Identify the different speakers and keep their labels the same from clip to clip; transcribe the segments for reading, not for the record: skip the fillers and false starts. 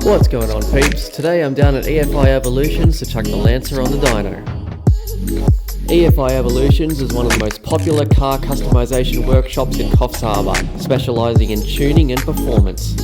Speaker 1: What's going on, peeps? Today I'm down at EFI Evolutions to chuck the Lancer on the dyno. EFI Evolutions is one of the most popular car customization workshops in Coffs Harbour, specialising in tuning and performance.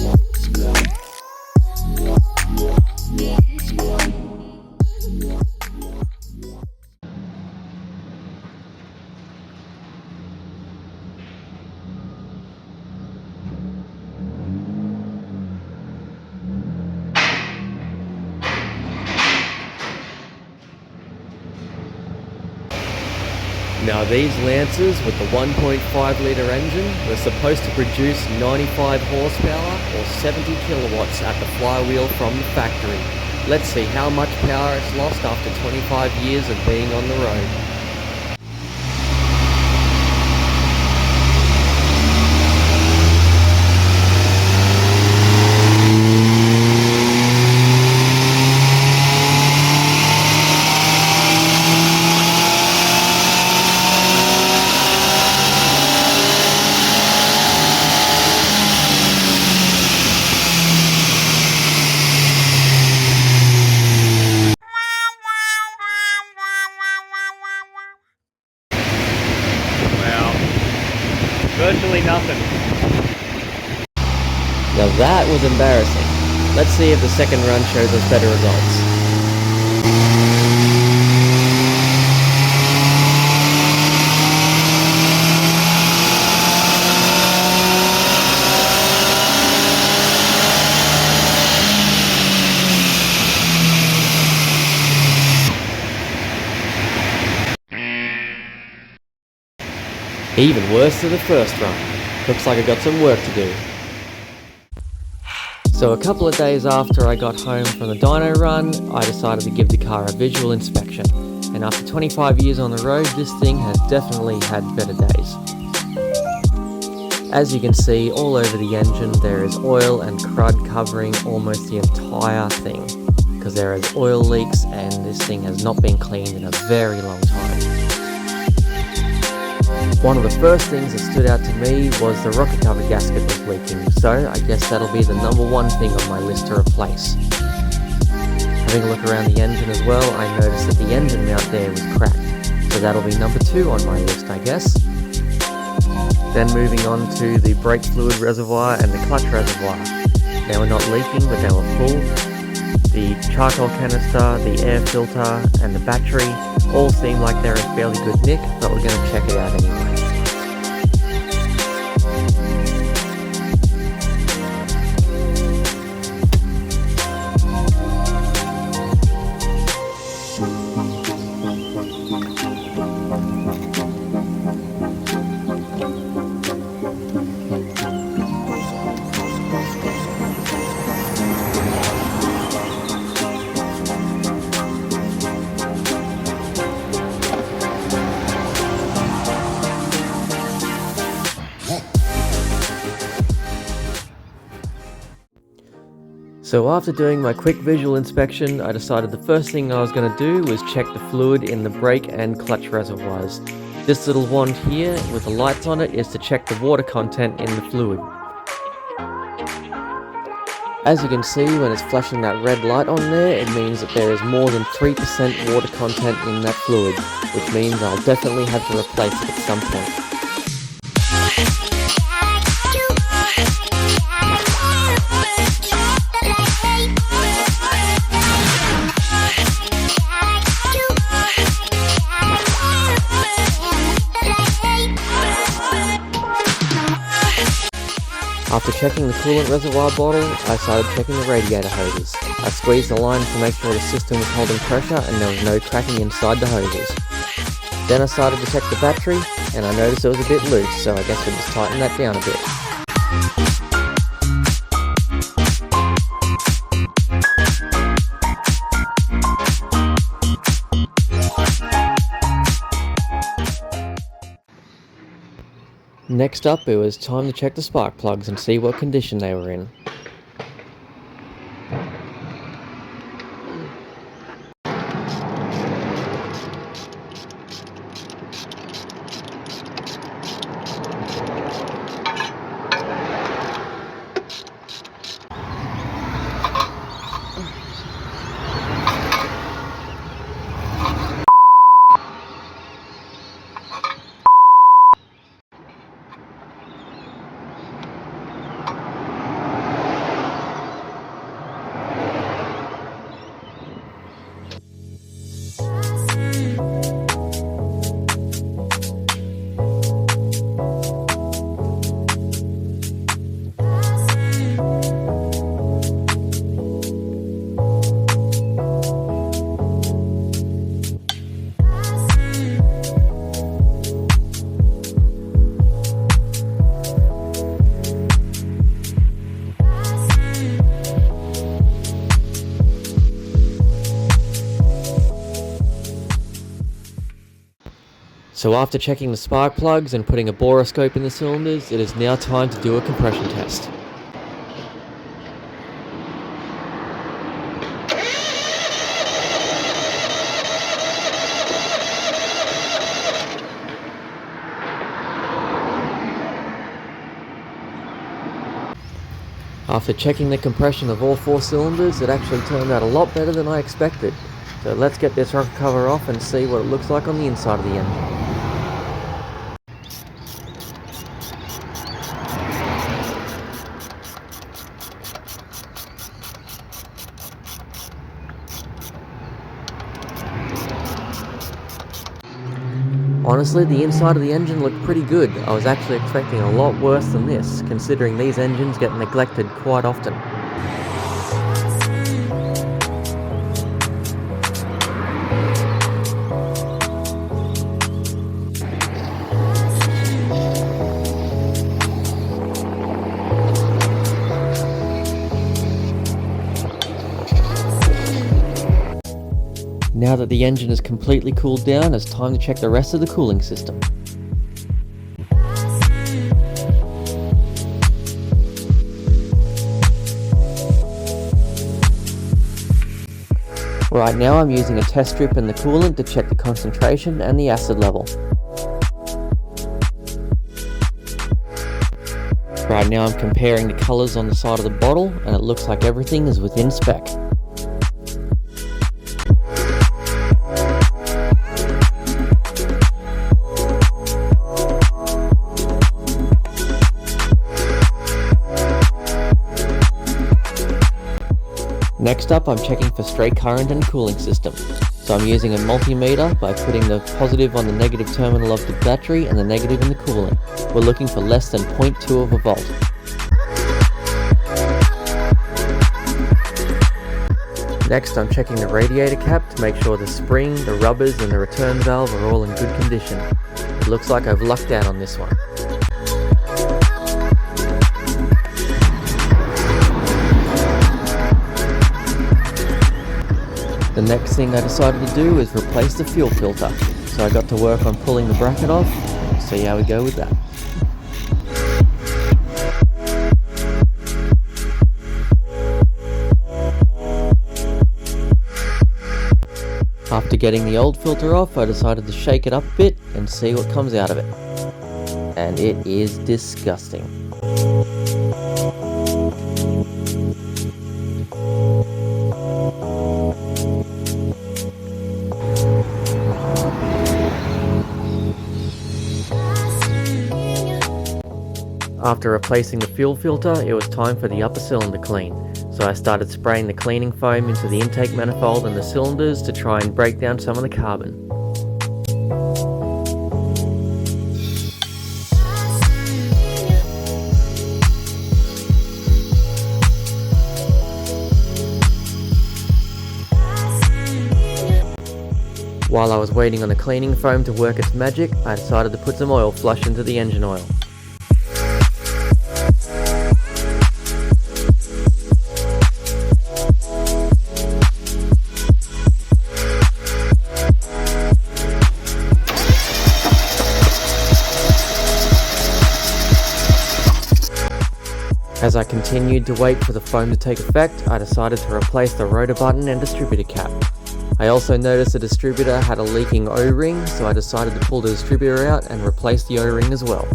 Speaker 1: Now these Lancers with the 1.5 litre engine were supposed to produce 95 horsepower or 70 kilowatts at the flywheel from the factory. Let's see how much power it's lost after 25 years of being on the road.
Speaker 2: Virtually nothing.
Speaker 1: Now that was embarrassing. Let's see if the second run shows us better results. Even worse than the first run. Looks like I got some work to do. So a couple of days after I got home from the dyno run, I decided to give the car a visual inspection. And after 25 years on the road, this thing has definitely had better days. As you can see, all over the engine there is oil and crud covering almost the entire thing, because there is oil leaks and this thing has not been cleaned in a very long time. One of the first things that stood out to me was the rocket cover gasket was leaking, so I guess that'll be the number one thing on my list to replace. Having a look around the engine as well, I noticed that the engine mount there was cracked, so that'll be number two on my list, I guess. Then moving on to the brake fluid reservoir and the clutch reservoir. They were not leaking, but they were full. The charcoal canister, the air filter, and the battery all seem like they're in fairly good nick, but we're going to check it out anyway. So after doing my quick visual inspection, I decided the first thing I was going to do was check the fluid in the brake and clutch reservoirs. This little wand here with the lights on it is to check the water content in the fluid. As you can see, when it's flashing that red light on there, it means that there is more than 3% water content in that fluid, which means I'll definitely have to replace it at some point. After checking the coolant reservoir bottle, I started checking the radiator hoses. I squeezed the line to make sure the system was holding pressure and there was no cracking inside the hoses. Then I started to check the battery, and I noticed it was a bit loose, so I guess we'll just tighten that down a bit. Next up, it was time to check the spark plugs and see what condition they were in. So after checking the spark plugs and putting a boroscope in the cylinders, it is now time to do a compression test. After checking the compression of all 4 cylinders, it actually turned out a lot better than I expected. So let's get this rocker cover off and see what it looks like on the inside of the engine. Honestly, the inside of the engine looked pretty good. I was actually expecting a lot worse than this, considering these engines get neglected quite often. Now that the engine is completely cooled down, it's time to check the rest of the cooling system. Right now I'm using a test strip in the coolant to check the concentration and the acid level. Right now I'm comparing the colours on the side of the bottle, and it looks like everything is within spec. Next up, I'm checking for straight current and cooling system. So I'm using a multimeter by putting the positive on the negative terminal of the battery and the negative in the coolant. We're looking for less than 0.2 of a volt. Next, I'm checking the radiator cap to make sure the spring, the rubbers and the return valve are all in good condition. It looks like I've lucked out on this one. The next thing I decided to do is replace the fuel filter, so I got to work on pulling the bracket off. See how we go with that. After getting the old filter off, I decided to shake it up a bit and see what comes out of it. And it is disgusting. After replacing the fuel filter, it was time for the upper cylinder clean. So I started spraying the cleaning foam into the intake manifold and the cylinders to try and break down some of the carbon. While I was waiting on the cleaning foam to work its magic, I decided to put some oil flush into the engine oil. As I continued to wait for the foam to take effect, I decided to replace the rotor button and distributor cap. I also noticed the distributor had a leaking O-ring, so I decided to pull the distributor out and replace the O-ring as well.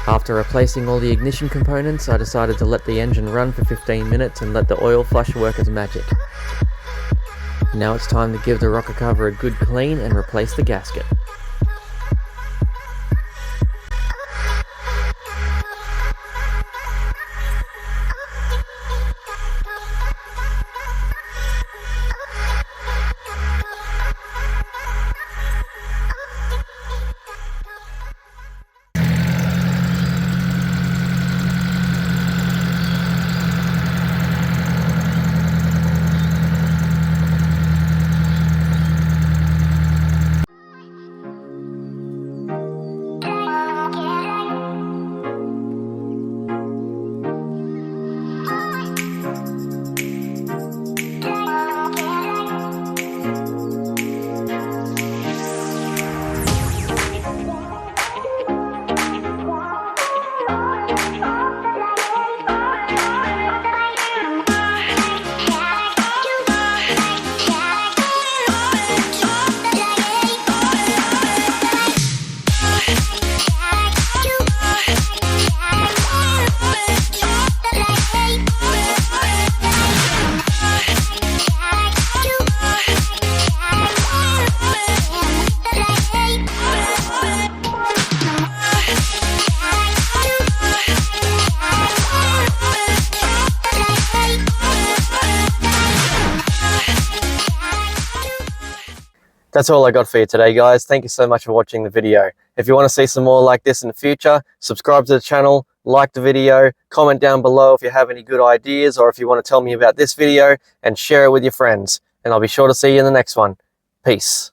Speaker 1: After replacing all the ignition components, I decided to let the engine run for 15 minutes and let the oil flush work its magic. Now it's time to give the rocker cover a good clean and replace the gasket. That's all I got for you today, guys. Thank you so much for watching the video. If you want to see some more like this in the future, subscribe to the channel, like the video, comment down below if you have any good ideas or if you want to tell me about this video, and share it with your friends. And I'll be sure to see you in the next one. Peace.